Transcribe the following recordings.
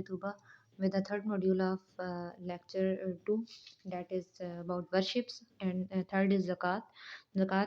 Cafe Tuba with the third module of lecture 2, that is about worships, and third is zakat. zakat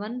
1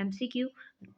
MCQ.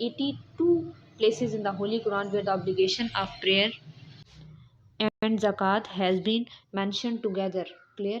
82 places in the Holy Quran where the obligation of prayer and zakat has been mentioned together. Clear?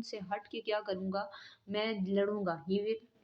ان سے ہٹ کے کیا کروں گا، میں لڑوں گا.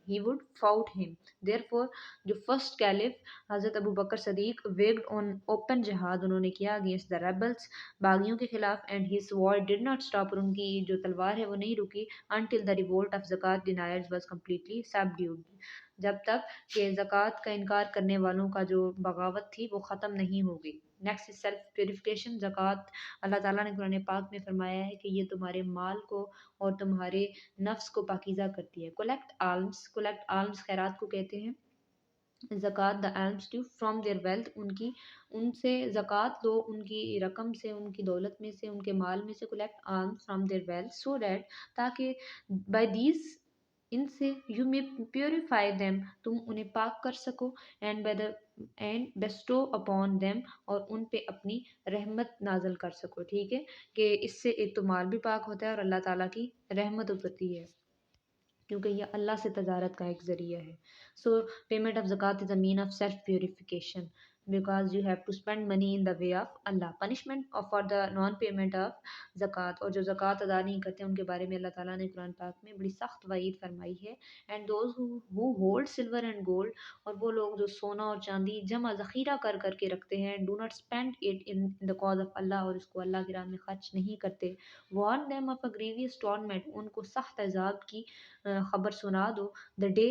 He would fought him. Therefore جو first caliph حضرت ابو بکر صدیق ویگڈ on open جہاد انہوں نے کیا اگینسٹ دا ریبلس، باغیوں کے خلاف. And his war did not stop، اور ان کی جو تلوار ہے وہ نہیں رکی until the revolt of zakat deniers was completely subdued، جب تک کہ زکوٰۃ کا انکار کرنے والوں کا جو بغاوت تھی وہ ختم نہیں ہو گئی. Next self purification. زکوٰۃ اللہ تعالیٰ نے قرآن پاک میں فرمایا ہے کہ یہ تمہارے مال کو اور تمہارے نفس کو پاکیزہ کرتی ہے. کولیکٹ آلمز خیرات کو کہتے ہیں. زکوٰۃ دا alms due from their wealth، ان سے زکوٰۃ لو، ان کی رقم سے، ان کی دولت میں سے، ان کے مال میں سے. collect alms from their wealth so that، تاکہ by these، ان سے you may purify them، تم انہیں پاک کر سکو. and bestow upon them، اور ان پہ اپنی رحمت نازل کر سکو. ٹھیک ہے، کہ اس سے ایک تو مال بھی پاک ہوتا ہے اور اللہ تعالیٰ کی رحمت اترتی ہے، کیونکہ یہ اللہ سے تجارت کا ایک ذریعہ ہے. سو پیمنٹ آف زکوٰۃ is a means of self purification because you have to spend money in the way of اللہ. Punishment for the non payment of زکوٰۃ، اور جو زکوٰۃ ادا نہیں کرتے ان کے بارے میں اللہ تعالیٰ نے قرآن پاک میں بڑی سخت وعید فرمائی ہے. And those who hold silver and gold, اور وہ لوگ جو سونا اور چاندی جمع ذخیرہ کر کر کے رکھتے ہیں. Do not spend it in the cause of اللہ، اور اس کو اللہ کی راہ میں خرچ نہیں کرتے. Warn them of a grievous torment, ان کو سخت عذاب کی خبر سنا دو. دا ڈے،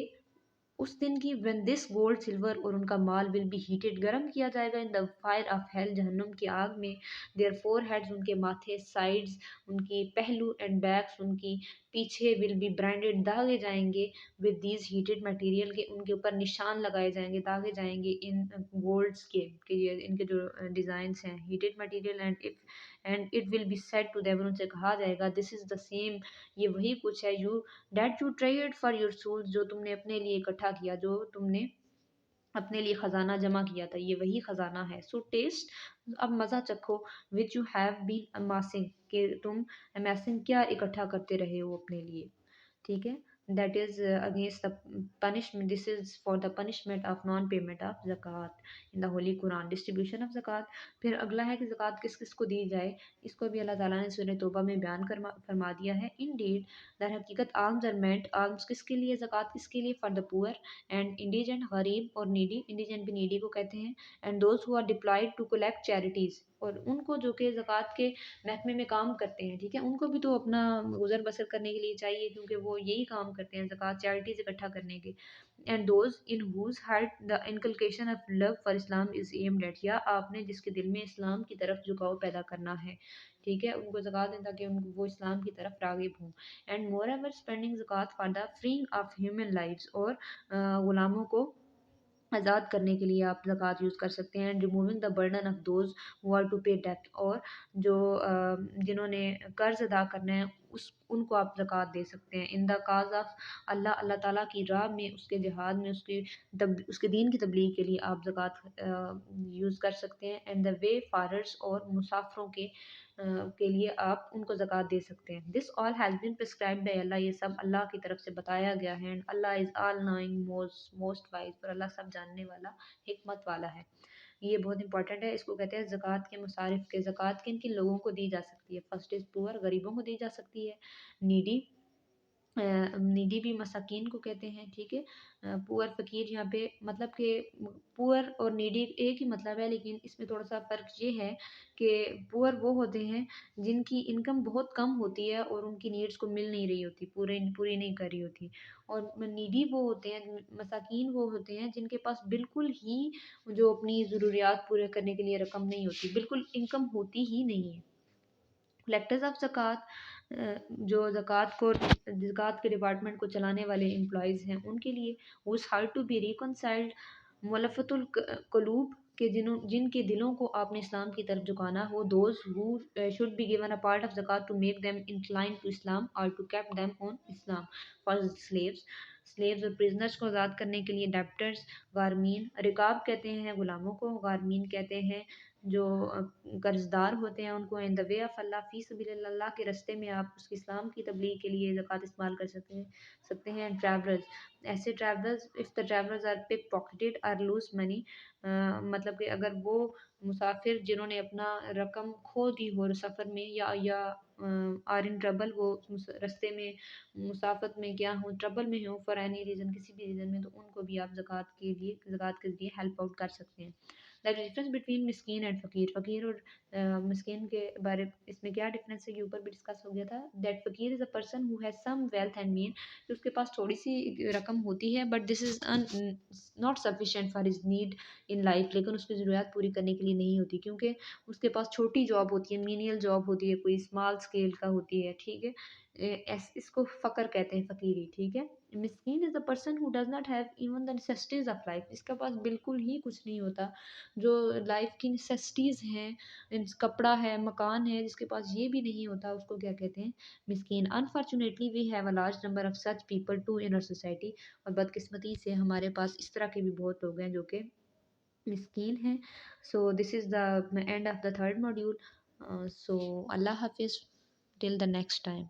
اس دن کی. when this gold silver، اور ان کا مال will be heated، گرم کیا جائے گا. in the fire of hell، جہنم کی آگ میں. their foreheads، ان کے ماتھے. sides، ان کی پہلو. and backs، ان کی پیچھے. will be branded، داغے جائیں گے. with these heated material، کے ان کے اوپر نشان لگائے جائیں گے، داغے جائیں گے. ان گولڈس کے، کہ یہ ان کے جو ڈیزائنس ہیں. heated material. and it will be said to them، ان سے کہا جائے گا. this is the same، یہ وہی کچھ ہے. that you traded for your souls، جو تم نے اپنے لیے اکٹھا کیا، جو تم نے اپنے لیے خزانہ جمع کیا تھا، یہ وہی خزانہ ہے. سو ٹیسٹ، اب مزہ چکھو. which you have been amassing، کہ تم amassing کیا اکٹھا کرتے رہے ہو اپنے لیے. ٹھیک ہے. that is against the punishment، this is for the punishment of non payment of zakat in the holy Quran. distribution of zakat. پھر اگلا ہے کہ زکوٰۃ کس کس کو دی جائے. اس کو بھی اللہ تعالیٰ نے سورہ توبہ میں بیان فرما دیا ہے. indeed، در حقیقت alms are meant، alms کس کے لیے، زکوٰۃ کس کے لیے. for the poor and indigent، غریب اور needy. indigent بھی needy کو کہتے ہیں. and those who are deployed to collect charities، اور ان کو جو کہ زکوٰۃ کے محکمے میں کام کرتے ہیں. ٹھیک ہے، ان کو بھی تو اپنا گزر بسر کرنے کے لیے چاہیے، کیونکہ وہ یہی کام کرتے ہیں، زکوٰۃ چیریٹیز اکٹھا کرنے کے. And those in whose heart the inculcation of love for Islam is aimed at، یا آپ نے جس کے دل میں اسلام کی طرف جھکاؤ پیدا کرنا ہے. ٹھیک ہے، ان کو زکوٰۃ دیں تاکہ وہ اسلام کی طرف راغب ہوں. And moreover spending zakat for the freeing of human lives, اور غلاموں کو آزاد کرنے کے لیے آپ زکوٰۃ یوز کر سکتے ہیں. Removing the burden of those who are to pay debt, اور جو جنہوں نے قرض ادا کرنا ہے ان کو آپ زکوٰۃ دے سکتے ہیں. ان دا کاز آف اللہ، اللہ تعالیٰ کی راہ میں، اس کے جہاد میں، اس کے دین کی تبلیغ کے لیے آپ زکوٰۃ یوز کر سکتے ہیں. اینڈ دا وے فاررز، اور مسافروں کے لیے آپ ان کو زکوٰۃ دے سکتے ہیں. دس آل ہیز بین پرسکرائبڈ بائی اللہ، یہ سب اللہ کی طرف سے بتایا گیا ہے. And Allah is all knowing, most wise, اور اللہ سب جاننے والا، حکمت والا ہے. یہ بہت امپورٹنٹ ہے. اس کو کہتے ہیں زکوٰۃ کے مصارف کے. زکوٰۃ کن کن لوگوں کو دی جا سکتی ہے. فرسٹ از پور، غریبوں کو دی جا سکتی ہے. نیڈی، نیڈی بھی مساکین کو کہتے ہیں. ٹھیک ہے، پور فقیر، یہاں پہ مطلب کہ پور اور نیڈی ایک ہی مطلب ہے، لیکن اس میں تھوڑا سا فرق یہ ہے کہ پور وہ ہوتے ہیں جن کی انکم بہت کم ہوتی ہے اور ان کی نیڈس کو مل نہیں رہی ہوتی، پوری نہیں کر رہی ہوتی. اور نیڈی وہ ہوتے ہیں، مساکین وہ ہوتے ہیں جن کے پاس بالکل ہی جو اپنی ضروریات پورے کرنے کے لیے رقم نہیں ہوتی، بالکل انکم ہوتی ہی نہیں ہے. کلیکٹرز آف زکوٰۃ، جو زکوٰۃ کے ڈپارٹمنٹ کو چلانے والے امپلائیز ہیں ان کے لیے. whose heart to be reconciled، ملفت القلوب، کہ جن کے دلوں کو آپ نے اسلام کی طرف جھکانا ہو. those who should be given a part of zakat to make them inclined to Islam or to keep them on Islam. for slaves اور prisoners کو آزاد کرنے کے لیے. debtors، غارمین. رکاب کہتے ہیں غلاموں کو، غارمین کہتے ہیں جو قرض دار ہوتے ہیں ان کو ان دا وے آف اللہ، فی سبیل اللہ، اللہ کے راستے میں آپ اس کی اسلام کی تبلیغ کے لیے زکوٰۃ استعمال کر سکتے ہیں اینڈ ٹریولرز، ایسے travellers of the travellers are pickpocketed or lose money, مطلب کہ اگر وہ مسافر جنہوں نے اپنا رقم کھو دی ہو سفر میں یا آر ان ٹربل، وہ رستے میں مسافت میں کیا ہوں، ٹربل میں ہوں فار اینی ریزن، کسی بھی ریزن میں، تو ان کو بھی آپ زکوٰۃ کے ذریعے ہیلپ آؤٹ کر سکتے ہیں۔ دا ڈفرینس بٹوین مسکین اینڈ فقیر، فقیر اور مسکین کے بارے اس میں کیا ڈفرینس ہے، یہ اوپر بھی ڈسکس ہو گیا تھا، دیٹ فقیر is a person who has some wealth and mean, کہ اس کے پاس تھوڑی سی رقم ہوتی ہے but this is not sufficient for his need in life, لیکن اس کی ضروریات پوری کرنے کے لیے نہیں ہوتی، کیونکہ اس کے پاس چھوٹی جاب ہوتی ہے، مینیل جاب ہوتی ہے، کوئی اسمال اسکیل کا ہوتی ہے، ٹھیک ہے، اس کو فقر کہتے ہیں، فقیری، ٹھیک ہے۔ مسکین is a person who does not have even the necessities of life, اس کے پاس بالکل ہی کچھ نہیں ہوتا، جو لائف کی نیسیسٹیز ہیں، کپڑا ہے، مکان ہے، جس کے پاس یہ بھی نہیں ہوتا، اس کو کیا کہتے ہیں، مسکین۔ Unfortunately we have a large number of such people to in our society, اور بدقسمتی سے ہمارے پاس اس طرح کے بھی بہت لوگ ہیں جو کہ مسکین ہیں۔ So this is the end of the third module, so اللہ حافظ ٹل دا نیکسٹ ٹائم۔